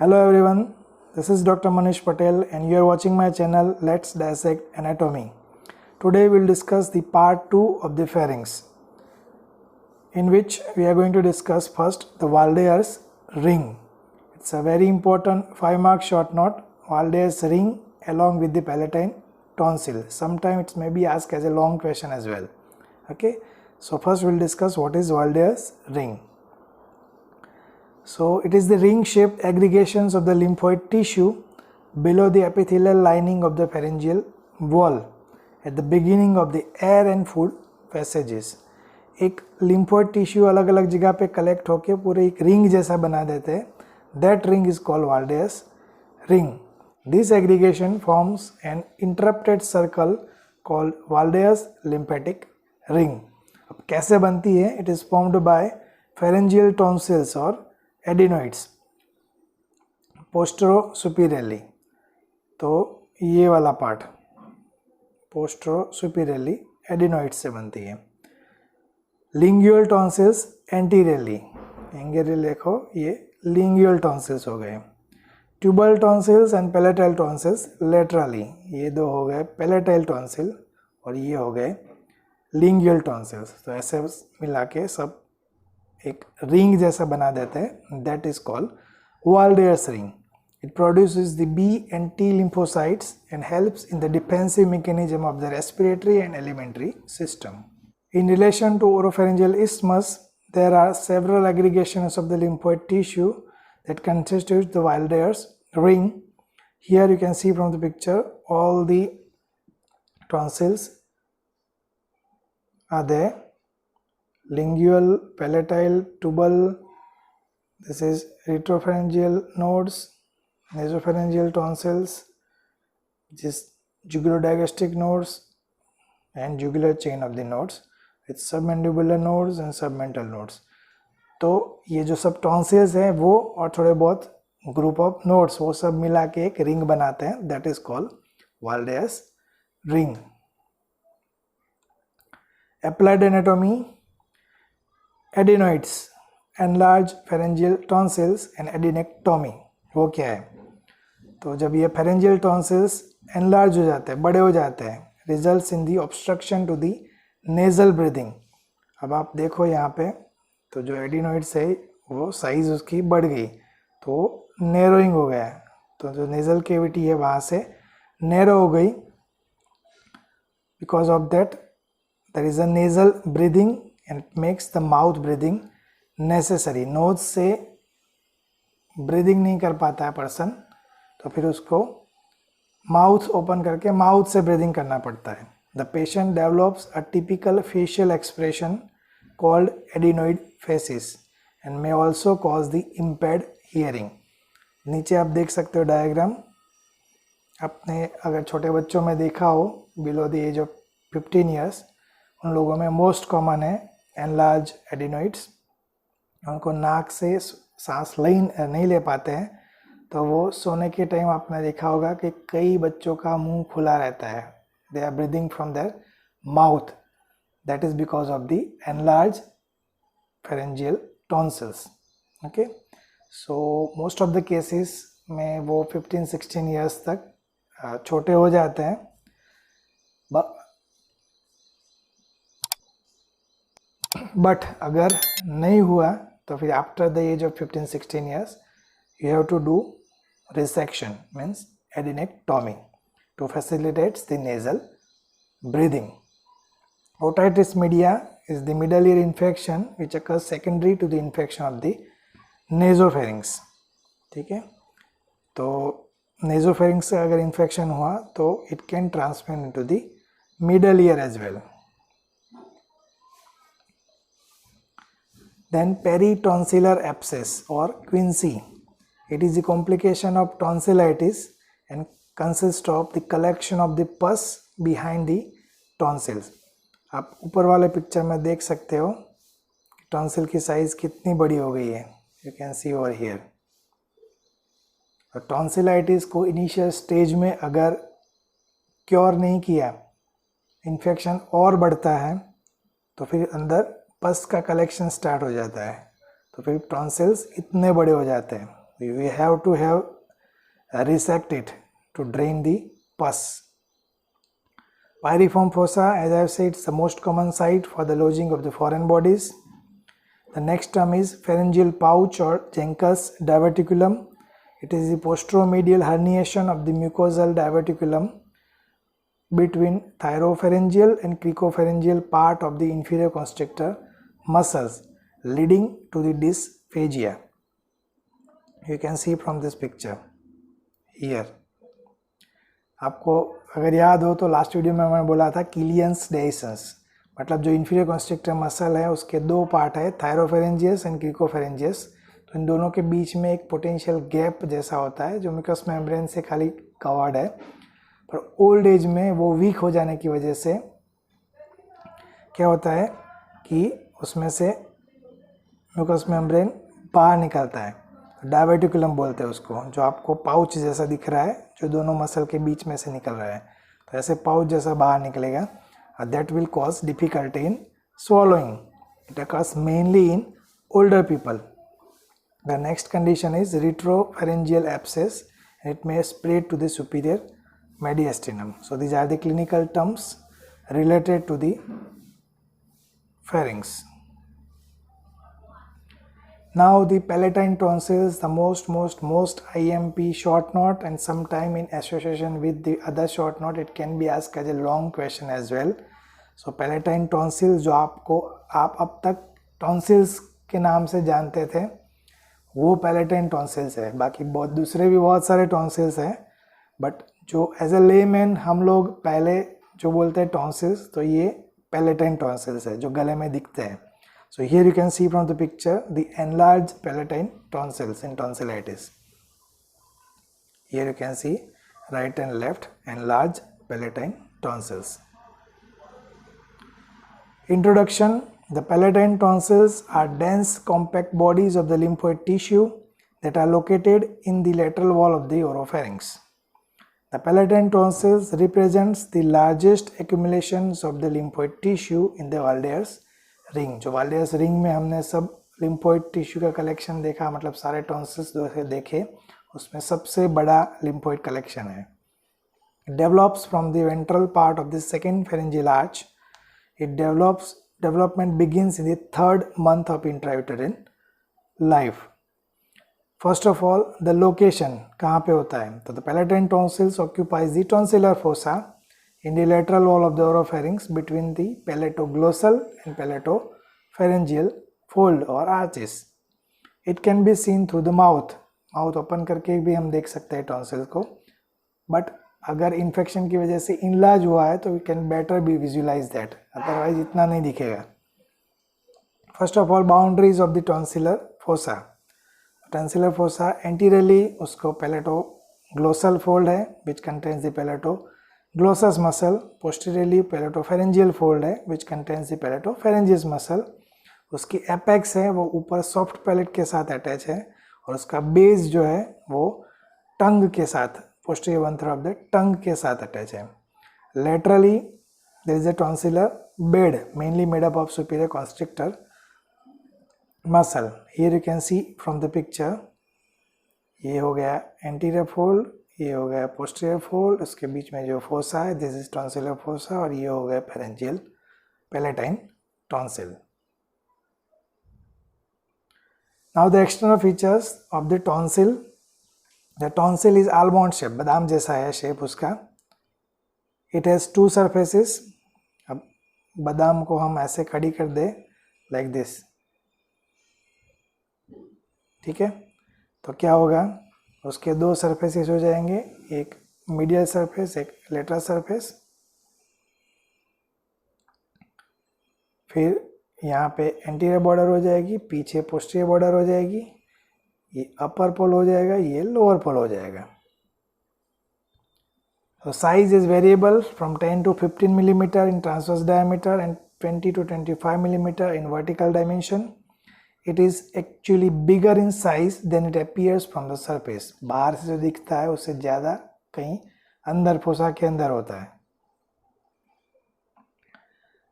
Hello everyone, this is Dr. Manish Patel and you are watching my channel Let's Dissect Anatomy. Today we'll discuss the part 2 of the pharynx, in which we are going to discuss first the Waldeyer's ring. It's a very important 5-mark short note, Waldeyer's ring along with the palatine tonsil. Sometimes it may be asked as a long question as well. Okay, so first we'll discuss what is Waldeyer's ring. So it is the ring-shaped aggregations of the lymphoid tissue below the epithelial lining of the pharyngeal wall at the beginning of the air and food passages. एक lymphoid tissue अलग अलग जगह पे collect होके पूरे एक ring जैसा बना देते हैं. That ring is called Waldeyer's ring. This aggregation forms an interrupted circle called Waldeyer's lymphatic ring. अब कैसे बनती है? It is formed by pharyngeal tonsils or adenoids postero superiorly. तो ये वाला पार्ट पोस्टरो सुपीरियरली एडिनोइड से बनती है. लिंगुअल टॉन्सिल्स एंटीरियरली, एंटीरियर लिखो, ये लिंगुअल टॉन्सिल्स हो गए. Tubal tonsils and palatine tonsils laterally, ये दो हो गए पैलेटाइल टॉन्सिल और ये हो गए लिंगुअल टॉन्सिल्स. तो ऐसे मिला के सब एक रिंग जैसा बना देते हैं. That is called Waldeyer's ring. It produces the B and T lymphocytes and helps in the defensive mechanism of the respiratory and alimentary system. In relation to oropharyngeal isthmus, there are several aggregations of the lymphoid tissue that constitute the Waldeyer's ring. Here you can see from the picture all the tonsils are there. Lingual, palatine, tubal, this is retropharyngeal nodes, nasopharyngeal tonsils, this jugular-digastric nodes and jugular chain of the nodes with submandibular nodes and submental nodes. तो ये जो सब tonsils हैं वो और थोड़े बहुत group of nodes वो सब मिला के एक ring बनाते हैं. That is called Waldeyer's ring. Applied anatomy. Adenoids, enlarged pharyngeal tonsils and adenectomy. वो क्या है? तो जब ये pharyngeal tonsils enlarge हो जाते हैं, बड़े हो जाते हैं, results in the obstruction to the nasal breathing. अब आप देखो यहाँ पे, तो जो adenoids है वो साइज उसकी बढ़ गई तो narrowing हो गया. तो जो nasal cavity है वहाँ से narrow हो गई. Because of that there is a nasal breathing and it makes the mouth breathing necessary. Nose से ब्रीदिंग नहीं कर पाता है पर्सन, तो फिर उसको माउथ ओपन करके माउथ से ब्रीदिंग करना पड़ता है. The patient develops a typical facial expression called adenoid facies and may also cause the impaired hearing. नीचे आप देख सकते हो डायग्राम. आपने अगर छोटे बच्चों में देखा हो below the age of 15 years, उन लोगों में मोस्ट कॉमन है एनलार्ज एडिनोइड्स. उनको नाक से सांस नहीं ले पाते हैं, तो वो सोने के टाइम आपने देखा होगा कि कई बच्चों का मुंह खुला रहता है. They are breathing from their mouth. That is because of the enlarge pharyngeal tonsils. Okay, so most of the cases में वो 15-16 ईयर्स तक छोटे हो जाते हैं. बट अगर नहीं हुआ तो फिर after the age of 15-16 years you have to do resection, means adenectomy, to facilitates the nasal breathing. Otitis media is the middle ear infection which occurs secondary to the infection of the nasopharynx. ठीक है, तो nasopharynx से अगर infection हुआ तो it can transfer into the middle ear as well. Then peritonsillar abscess or quinsy. It is a complication of tonsillitis and consists of the collection of the pus behind the tonsils. आप ऊपर वाले picture में देख सकते हो tonsil की size कितनी बड़ी हो गई है. You can C over here. Tonsillitis को इनिशियल स्टेज में अगर क्योर नहीं किया, इन्फेक्शन और बढ़ता है, तो फिर अंदर पस का कलेक्शन स्टार्ट हो जाता है, तो फिर टॉन्सिल्स इतने बड़े हो जाते हैं. We have to have resect it to drain the pus. Pyriform fossa, as I have said, it's the most common site for the lodging of the foreign bodies. The next term is pharyngeal pouch or Jenkins diverticulum. It is the posteromedial herniation of the mucosal diverticulum between thyropharyngeal and cricopharyngeal part of the inferior constrictor muscles leading to the dysphagia. You can see from this picture here. आपको अगर याद हो तो last video में मैंने बोला था किलियंस डेइसेंस, मतलब जो इन्फीरियर कॉन्स्ट्रिक्टर मसल है उसके दो पार्ट है, थायरोफेरेंजियस एंड क्रिकोफेरेंजियस। तो इन दोनों के बीच में एक पोटेंशियल गैप जैसा होता है जो म्यूकस मेम्ब्रेन से खाली कवर्ड है, पर ओल्ड एज में वो वीक हो जाने की वजह से क्या होता है कि उसमें से म्यूकस मेम्ब्रेन बाहर निकलता है, डायवर्टिकुलम बोलते हैं उसको, जो आपको पाउच जैसा दिख रहा है जो दोनों मसल के बीच में से निकल रहा है। तो ऐसे पाउच जैसा बाहर निकलेगा, that will cause difficulty in swallowing. It occurs mainly in older people. The next condition is retropharyngeal abscess, and it may spread to the superior mediastinum. So these are the clinical terms related to the pharynx. Now the palatine tonsils, the most IMP short note, and sometime in association with the other short note it can be asked as a long question as well. So palatine tonsils जो आप अब तक tonsils के नाम से जानते थे वो palatine tonsils है, बाकी दूसरे भी बहुत सारे tonsils हैं, बट जो एज ए लेमैन हम लोग पहले जो बोलते हैं tonsils, तो ये palatine tonsils है जो गले में दिखते हैं. So here you can see from the picture the enlarged palatine tonsils in tonsillitis. Here you can see right and left enlarged palatine tonsils. Introduction. The palatine tonsils are dense compact bodies of the lymphoid tissue that are located in the lateral wall of the oropharynx. The palatine tonsils represents the largest accumulations of the lymphoid tissue in the Waldear's ring. जो वाल्डियर्स ring में हमने सब lymphoid tissue का collection देखा, मतलब सारे tonsils देखे, उसमें सबसे बड़ा लिम्फोइड कलेक्शन है. Develops from the ventral part of the second pharyngeal arch. It development begins in the third month of intrauterine life. First of all the location कहाँ पे होता है, तो the palatine tonsils occupies the tonsillar fossa in the lateral wall of the oropharynx between the palatoglossal and palatopharyngeal fold or arches. It can be seen through the mouth. Mouth open करके भी हम देख सकते हैं tonsils को, but अगर infection की वजह से इनलार्ज हुआ है तो we can better be visualize that, otherwise इतना नहीं दिखेगा. First of all boundaries of the tonsillar fossa. Tonsillar fossa anteriorly उसको पैलेटोग्लोसल फोल्ड है which contains the palatoglossus muscle, posteriorly palatopharyngeal fold है which contains the palatopharyngeus muscle. उसकी apex है वो ऊपर सॉफ्ट पैलेट के साथ अटैच है और उसका बेस जो है वो टंग के साथ, posterior one third of the tongue के साथ अटैच है. Laterally there is a tonsillar bed mainly made up of superior constrictor muscle. Here you can see from the picture, ये हो गया एंटीरियर फोल्ड, ये हो गया पोस्टीरियर फोल्ड, उसके बीच में जो फोसा है दिस इज टॉन्सिलर फोसा, और ये हो गया pharyngeal palatine tonsil. Now the external features of the tonsil. The tonsil is almond shape, बादाम जैसा है शेप उसका. It has to surfaces. अब बादाम को हम ऐसे खड़ी कर दे लाइक दिस, ठीक है, तो क्या होगा, उसके दो सरफेसेस हो जाएंगे, एक मीडियल सरफेस एक लेटरल सरफेस. फिर यहाँ पे एंटीरियर बॉर्डर हो जाएगी, पीछे पोस्टीरियर बॉर्डर हो जाएगी, ये अपर पोल हो जाएगा, ये लोअर पोल हो जाएगा. So size is variable from 10 to 15 millimeter in transverse diameter and 20 to 25 millimeter in vertical dimension. It is actually bigger in size than it appears from the surface. बाहर से जो दिखता है उससे ज़्यादा कहीं अंदर फोसा के अंदर होता है.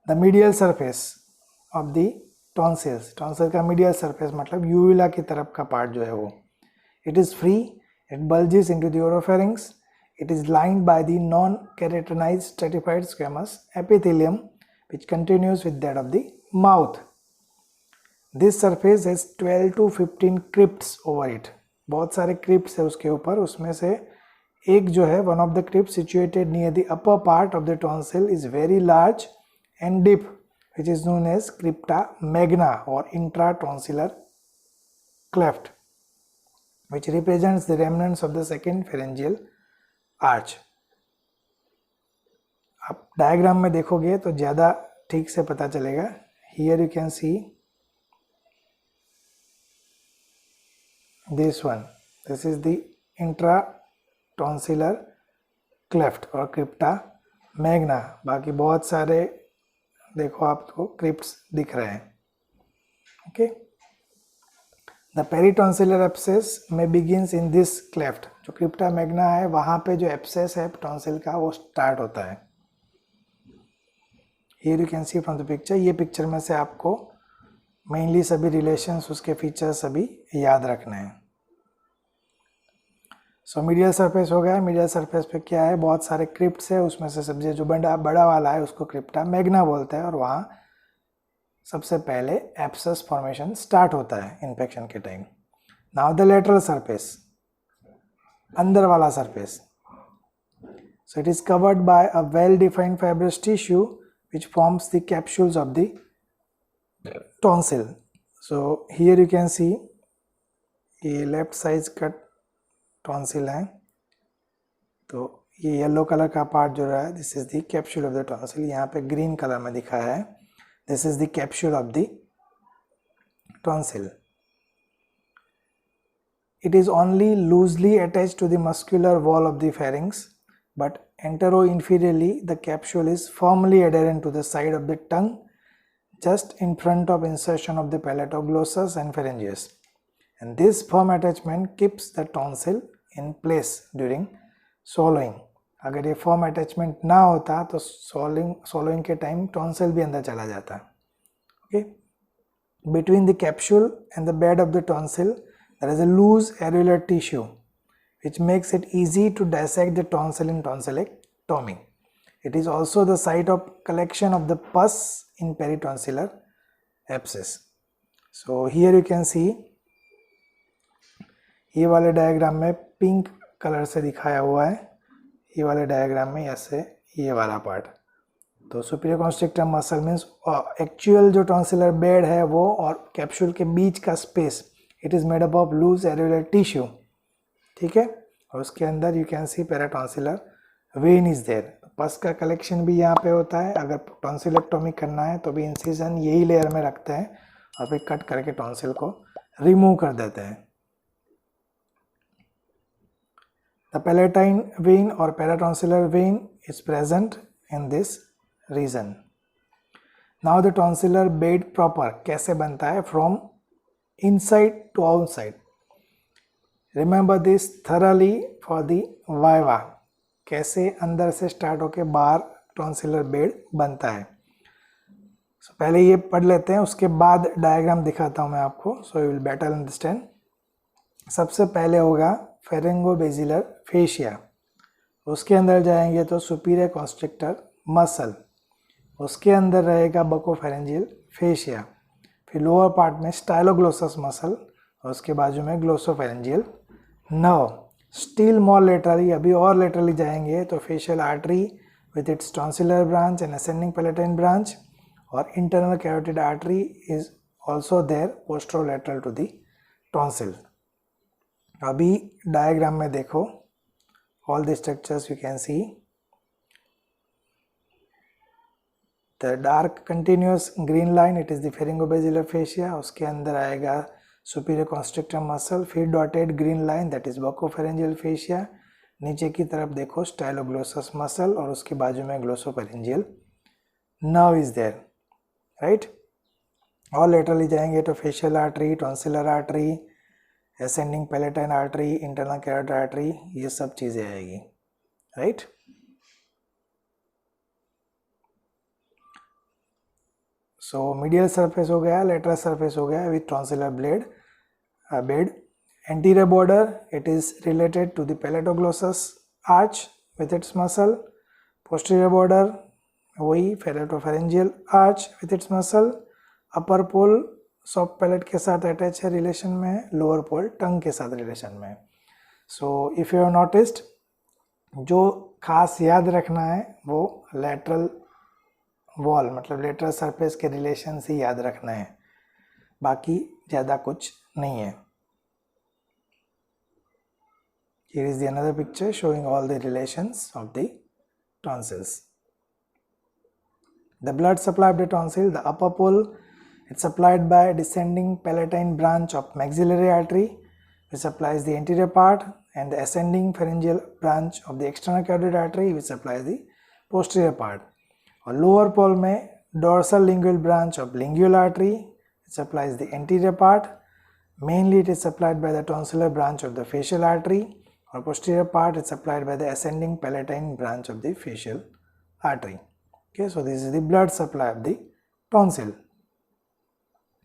The medial surface of the tonsils. Tonsil का medial surface मतलब यूविला की तरफ का पार्ट जो है वो. It is free, it bulges into the oropharynx, it is lined by the non-keratinized stratified squamous epithelium which continues with that of the mouth. This surface has 12 to 15 crypts over it. बहुत सारे crypts है उसके ऊपर, उसमें से एक जो है one of the crypts situated near the upper part of the tonsil is very large and deep, which is known as crypta magna or intratonsillar cleft, which represents the remnants of the second pharyngeal arch. आप diagram में देखोगे तो ज़्यादा ठीक से पता चलेगा. Here you can see this one. This is the intratonsillar cleft और crypta magna. बाकी बहुत सारे देखो आपको क्रिप्ट्स दिख रहे हैं. ओके. द पेरिटॉन्सिलर एब्सेस में बिगिंस इन दिस क्लेफ्ट. जो क्रिप्टा मैग्ना है वहाँ पे जो एब्सेस है टॉन्सिल का वो स्टार्ट होता है. Here you can see from the picture. ये पिक्चर में से आपको मेनली सभी रिलेशंस, उसके फीचर्स सभी याद रखने हैं. सो मीडियल सरफेस हो गया. मीडियल सरफेस पे क्या है, बहुत सारे क्रिप्ट्स है. उसमें से सबसे जो बड़ा वाला है उसको क्रिप्टा मैग्ना बोलते हैं और वहाँ सबसे पहले एब्सेस फॉर्मेशन स्टार्ट होता है इन्फेक्शन के time. Now the lateral surface, अंदर वाला surface. So it is covered by a well defined fibrous tissue which forms the capsules of the tonsil. So here you can सी ये left side cut tonsil है. तो ये yellow colour का part जो रहा है this is the capsule of the tonsil. यहाँ पे ग्रीन कलर में दिखाया है. This is the capsule of the tonsil. It is only loosely attached to the muscular wall of the pharynx, but antero-inferiorly the capsule is firmly adherent to the side of the tongue just in front of insertion of the palatoglossus and pharyngeus, and this firm attachment keeps the tonsil in place during swallowing. अगर ये form attachment ना होता तो swallowing के time tonsil भी अंदर चला जाता. Okay. Between the capsule and the bed of the tonsil there is a loose areolar tissue which makes it easy to dissect the tonsil in tonsillectomy. It is also the site of collection of the pus in peritonsillar abscess. So here you can see ये वाले diagram में pink colour से दिखाया हुआ है. ये वाले diagram में ऐसे ये वाला पार्ट. तो superior constrictor muscle means actual जो टॉन्सिलर बेड है वो और कैप्सूल के बीच का space, it is made up of loose areolar tissue. ठीक है. और उसके अंदर you can see paratonsillar vein is there. Pus का कलेक्शन भी यहाँ पे होता है. अगर टॉन्सिलेक्टोमी करना है तो भी इंसिजन यही लेयर में रखते हैं और फिर कट करके टॉन्सिल को रिमूव कर देते हैं. द पैलेटाइन वेन और paratonsillar vein is present in this region. Now the tonsillar bed proper कैसे बनता है, from inside to outside. Remember this thoroughly for the viva. कैसे अंदर से स्टार्ट होके बाहर टॉन्सिलर बेड बनता है. So, पहले ये पढ़ लेते हैं, उसके बाद डायग्राम दिखाता हूँ मैं आपको, so you will better understand. सबसे पहले होगा फेरिंगोबेसिलर फेशिया. उसके अंदर जाएंगे तो सुपीरियर कॉन्स्ट्रिक्टर मसल. उसके अंदर रहेगा बकोफेरेंजियल फेशिया. फिर लोअर पार्ट में स्टाइलोग्लोसस मसल और उसके बाजू में glossopharyngeal nerve. Still more laterally, अभी और लेटरली जाएंगे तो facial artery with its tonsillar branch and ascending palatine branch, और internal carotid artery is also there posterolateral to the tonsil. अभी डायग्राम में देखो all the structures you can see. The dark continuous green line it is the pharyngobasilar fascia. उसके अंदर आएगा superior constrictor muscle. फिर dotted green line that is buccopharyngeal fascia. नीचे की तरफ देखो स्टाइलोग्लोसस मसल और उसके बाजू में glossopharyngeal nerve is there. Right. और लेटरली जाएंगे तो facial artery, tonsillar artery, ascending palatine artery, internal carotid artery, ये सब चीज़ें आएगी. राइट. सो मीडियल सरफेस हो गया, लेटरल सरफेस हो गया with tonsillar bed. Anterior border, it is related to the palatoglossus arch with its muscle. Posterior border, वही palatopharyngeal arch with its muscle. Upper pole soft palate के साथ attach है, relation में है. लोअर पोल टंग के साथ रिलेशन में है. So if you have noticed, जो खास याद रखना है वो लेटरल वॉल मतलब लेटरल सरफेस के रिलेशन से याद रखना है, बाकी ज़्यादा कुछ नहीं है. Here is the another picture showing all the relations of the tonsils. The blood supply of the tonsil, the upper pole, it's supplied by descending palatine branch of maxillary artery, which supplies the anterior part, and the ascending pharyngeal branch of the external carotid artery, which supplies the posterior part. और lower pole में dorsal lingual branch of lingual artery, which supplies the anterior part. Mainly it is supplied by the tonsillar branch of the facial artery, or posterior part is supplied by the ascending palatine branch of the facial artery. Okay, so this is the blood supply of the tonsil.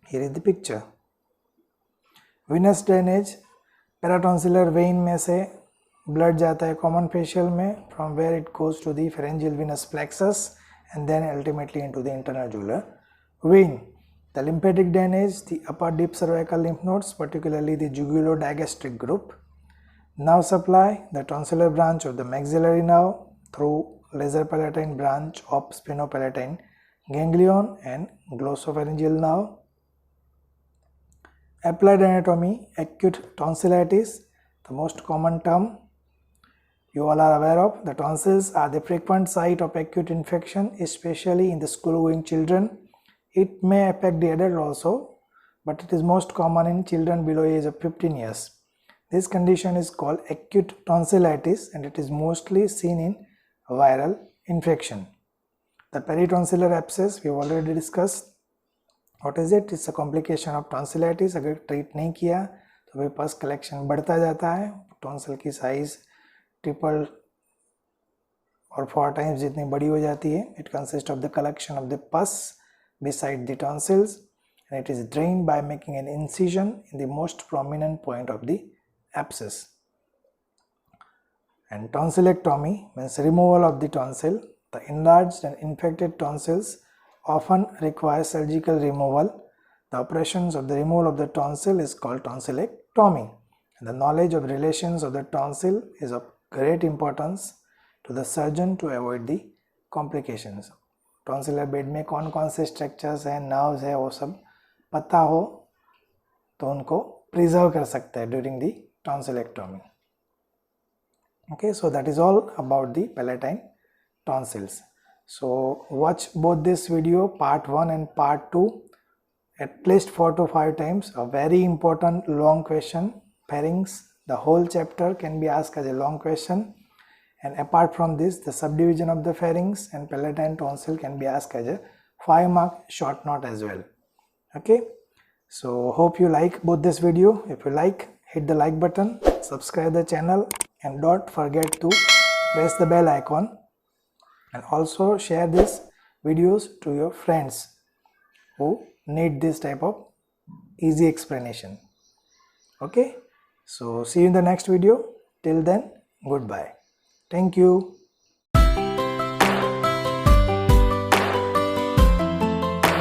Here is the picture. Venous drainage, paratonsillar vein में से blood जाता है common facial में, from where it goes to the pharyngeal venous plexus and then ultimately into the internal jugular vein. The lymphatic drainage, the upper deep cervical lymph nodes, particularly the jugulo-digastric group. Nerve supply, the tonsillar branch of the maxillary nerve through lesser palatine branch of spinopalatine ganglion and glossopharyngeal nerve. Applied anatomy, acute tonsillitis, the most common term you all are aware of. The tonsils are the frequent site of acute infection, especially in the school-going children. It may affect the adult also, but it is most common in children below age of 15 years. This condition is called acute tonsillitis and it is mostly seen in viral infection. The peritonsillar abscess we have already discussed. What is it? It's a complication of tonsillitis. अगर treat नहीं किया तो फिर pus collection बढ़ता जाता है, tonsil की size triple or 4 times जितनी बड़ी हो जाती है. It consists of the collection of the pus beside the tonsils and it is drained by making an incision in the most prominent point of the abscess. And tonsillectomy means removal of the tonsil. The enlarged and infected tonsils often require surgical removal. The operations of the removal of the tonsil is called tonsillectomy. And the knowledge of relations of the tonsil is of great importance to the surgeon to avoid the complications. Tonsillar bed में कौन कौन से structures हैं, nerves है, वो सब पता हो तो उनको प्रिजर्व कर सकते हैं during the tonsillectomy. Okay, so that is all about the palatine tonsils. So watch both this video, part 1 and part 2, at least 4 to 5 times. A very important long question, pharynx, the whole chapter can be asked as a long question. And apart from this, the subdivision of the pharynx and palatine tonsil can be asked as a 5-mark short note as well. Okay, so hope you like both this video. If you like, hit the like button, subscribe the channel, and don't forget to press the bell icon, and also share these videos to your friends who need this type of easy explanation. Okay, so see you in the next video. Till then, goodbye. Thank you.